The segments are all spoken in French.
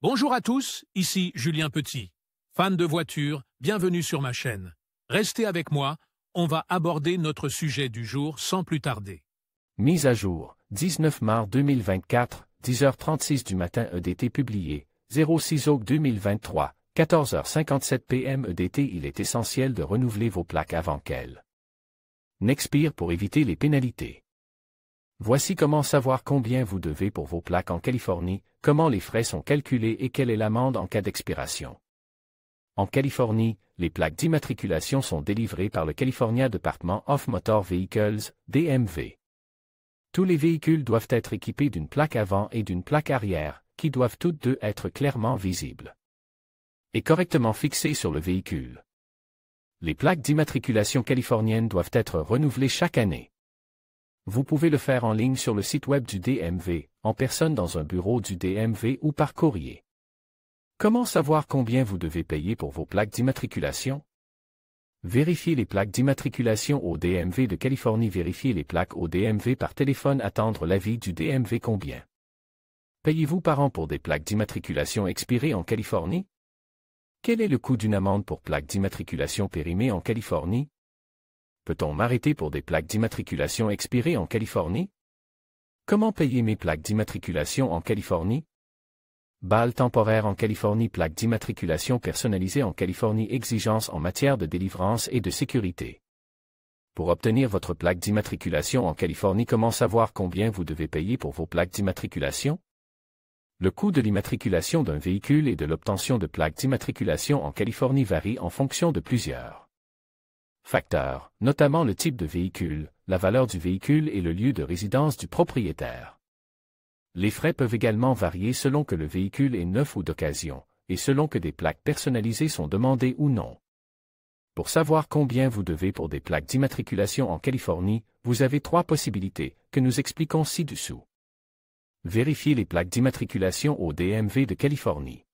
Bonjour à tous, ici Julien Petit. Fan de voitures, bienvenue sur ma chaîne. Restez avec moi, on va aborder notre sujet du jour sans plus tarder. Mise à jour, 19 mars 2024, 10h36 du matin EDT publié, 06 août 2023, 14h57 PM EDT. Il est essentiel de renouveler vos plaques avant qu'elles n'expirent pour éviter les pénalités. Voici comment savoir combien vous devez pour vos plaques en Californie, comment les frais sont calculés et quelle est l'amende en cas d'expiration. En Californie, les plaques d'immatriculation sont délivrées par le California Department of Motor Vehicles, DMV. Tous les véhicules doivent être équipés d'une plaque avant et d'une plaque arrière, qui doivent toutes deux être clairement visibles et correctement fixées sur le véhicule. Les plaques d'immatriculation californiennes doivent être renouvelées chaque année. Vous pouvez le faire en ligne sur le site web du DMV, en personne dans un bureau du DMV ou par courrier. Comment savoir combien vous devez payer pour vos plaques d'immatriculation? Vérifiez les plaques d'immatriculation au DMV de Californie. Vérifiez les plaques au DMV par téléphone. Attendre l'avis du DMV. Combien payez-vous par an pour des plaques d'immatriculation expirées en Californie? Quel est le coût d'une amende pour plaques d'immatriculation périmées en Californie? Peut-on m'arrêter pour des plaques d'immatriculation expirées en Californie? Comment payer mes plaques d'immatriculation en Californie? Balle temporaire en Californie. Plaques d'immatriculation personnalisées en Californie. Exigences en matière de délivrance et de sécurité. Pour obtenir votre plaque d'immatriculation en Californie, comment savoir combien vous devez payer pour vos plaques d'immatriculation? Le coût de l'immatriculation d'un véhicule et de l'obtention de plaques d'immatriculation en Californie varie en fonction de plusieurs facteurs, notamment le type de véhicule, la valeur du véhicule et le lieu de résidence du propriétaire. Les frais peuvent également varier selon que le véhicule est neuf ou d'occasion, et selon que des plaques personnalisées sont demandées ou non. Pour savoir combien vous devez pour des plaques d'immatriculation en Californie, vous avez trois possibilités, que nous expliquons ci-dessous. Vérifiez les plaques d'immatriculation au DMV de Californie.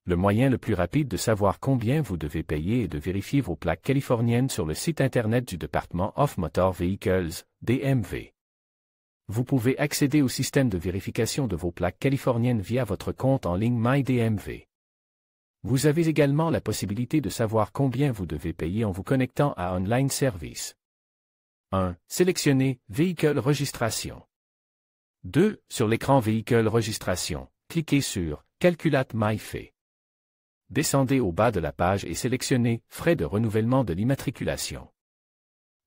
Le moyen le plus rapide de savoir combien vous devez payer est de vérifier vos plaques californiennes sur le site Internet du Department of Motor Vehicles, DMV. Vous pouvez accéder au système de vérification de vos plaques californiennes via votre compte en ligne MyDMV. Vous avez également la possibilité de savoir combien vous devez payer en vous connectant à Online Service. 1. Sélectionnez Véhicule Registration. 2. Sur l'écran Véhicule Registration, cliquez sur Calculate MyFee. Descendez au bas de la page et sélectionnez Frais de renouvellement de l'immatriculation.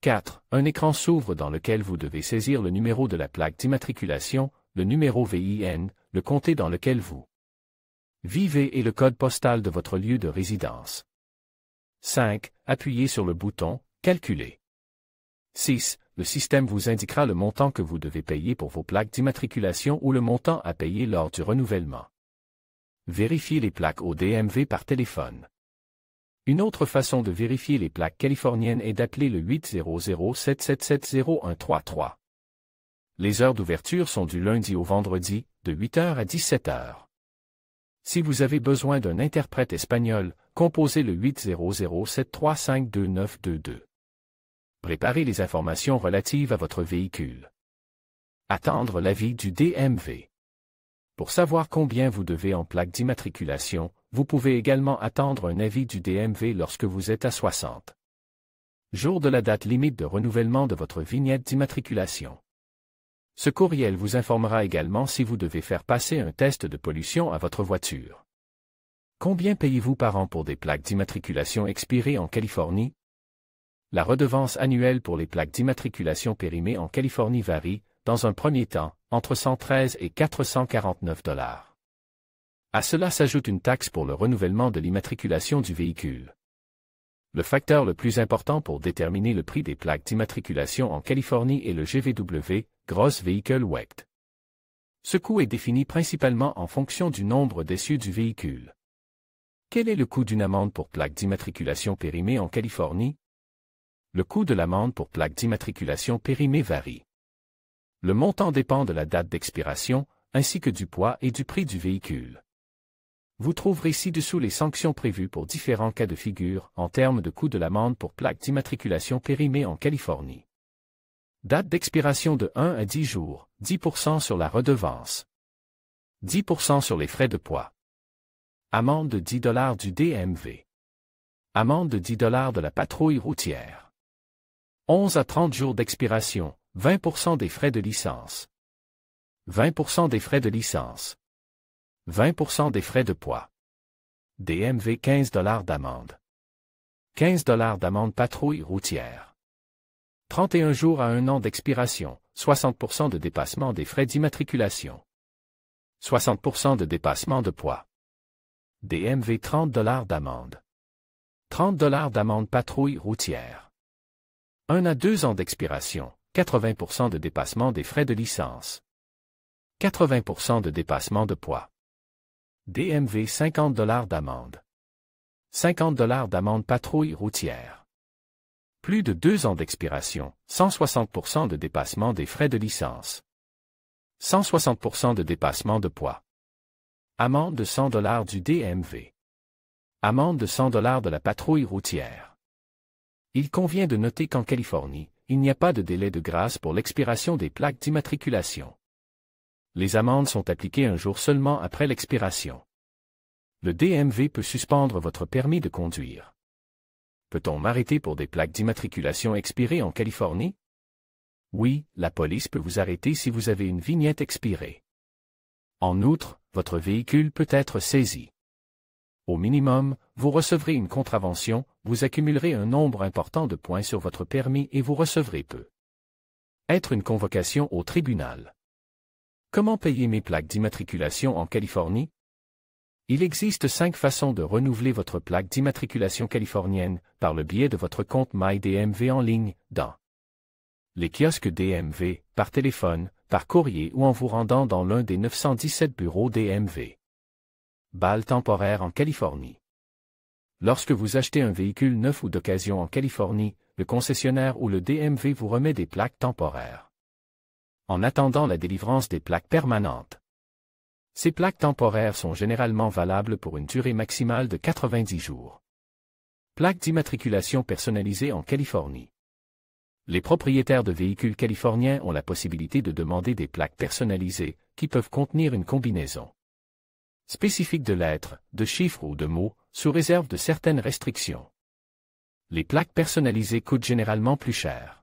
4. Un écran s'ouvre dans lequel vous devez saisir le numéro de la plaque d'immatriculation, le numéro VIN, le comté dans lequel vous vivez et le code postal de votre lieu de résidence. 5. Appuyez sur le bouton Calculer. 6. Le système vous indiquera le montant que vous devez payer pour vos plaques d'immatriculation ou le montant à payer lors du renouvellement. Vérifiez les plaques au DMV par téléphone. Une autre façon de vérifier les plaques californiennes est d'appeler le 800-777-0133. Les heures d'ouverture sont du lundi au vendredi, de 8h à 17h. Si vous avez besoin d'un interprète espagnol, composez le 800-735-2922. Préparez les informations relatives à votre véhicule. Attendre l'avis du DMV. Pour savoir combien vous devez en plaques d'immatriculation, vous pouvez également attendre un avis du DMV lorsque vous êtes à 60 jours de la date limite de renouvellement de votre vignette d'immatriculation. Ce courriel vous informera également si vous devez faire passer un test de pollution à votre voiture. Combien payez-vous par an pour des plaques d'immatriculation expirées en Californie? La redevance annuelle pour les plaques d'immatriculation périmées en Californie varie, dans un premier temps, entre 113 et 449 $. À cela s'ajoute une taxe pour le renouvellement de l'immatriculation du véhicule. Le facteur le plus important pour déterminer le prix des plaques d'immatriculation en Californie est le GVW, Gross Vehicle Weight. Ce coût est défini principalement en fonction du nombre d'essieux du véhicule. Quel est le coût d'une amende pour plaque d'immatriculation périmée en Californie? Le coût de l'amende pour plaque d'immatriculation périmée varie. Le montant dépend de la date d'expiration, ainsi que du poids et du prix du véhicule. Vous trouverez ci-dessous les sanctions prévues pour différents cas de figure en termes de coût de l'amende pour plaque d'immatriculation périmée en Californie. Date d'expiration de 1 à 10 jours, 10% sur la redevance. 10% sur les frais de poids. Amende de 10 $ du DMV. Amende de 10 $ de la patrouille routière. 11 à 30 jours d'expiration, 20% des frais de licence. 20% des frais de licence. 20% des frais de poids. DMV 15 $ d'amende. 15 $ d'amende patrouille routière. 31 jours à 1 an d'expiration, 60% de dépassement des frais d'immatriculation. 60% de dépassement de poids. DMV 30 $ d'amende. 30 $ d'amende patrouille routière. 1 à 2 ans d'expiration, 80% de dépassement des frais de licence. 80% de dépassement de poids. DMV 50 $ d'amende. 50 $ d'amende patrouille routière. Plus de 2 ans d'expiration, 160% de dépassement des frais de licence. 160% de dépassement de poids. Amende de 100 $ du DMV. Amende de 100 $ de la patrouille routière. Il convient de noter qu'en Californie, il n'y a pas de délai de grâce pour l'expiration des plaques d'immatriculation. Les amendes sont appliquées un jour seulement après l'expiration. Le DMV peut suspendre votre permis de conduire. Peut-on m'arrêter pour des plaques d'immatriculation expirées en Californie? Oui, la police peut vous arrêter si vous avez une vignette expirée. En outre, votre véhicule peut être saisi. Au minimum, vous recevrez une contravention, vous accumulerez un nombre important de points sur votre permis et vous recevrez peu. Être une convocation au tribunal. Comment payer mes plaques d'immatriculation en Californie? Il existe 5 façons de renouveler votre plaque d'immatriculation californienne par le biais de votre compte MyDMV en ligne, dans les kiosques DMV, par téléphone, par courrier ou en vous rendant dans l'un des 917 bureaux DMV. Balle temporaire en Californie. Lorsque vous achetez un véhicule neuf ou d'occasion en Californie, le concessionnaire ou le DMV vous remet des plaques temporaires. En attendant la délivrance des plaques permanentes. Ces plaques temporaires sont généralement valables pour une durée maximale de 90 jours. Plaques d'immatriculation personnalisées en Californie. Les propriétaires de véhicules californiens ont la possibilité de demander des plaques personnalisées, qui peuvent contenir une combinaison spécifique de lettres, de chiffres ou de mots, sous réserve de certaines restrictions. Les plaques personnalisées coûtent généralement plus cher.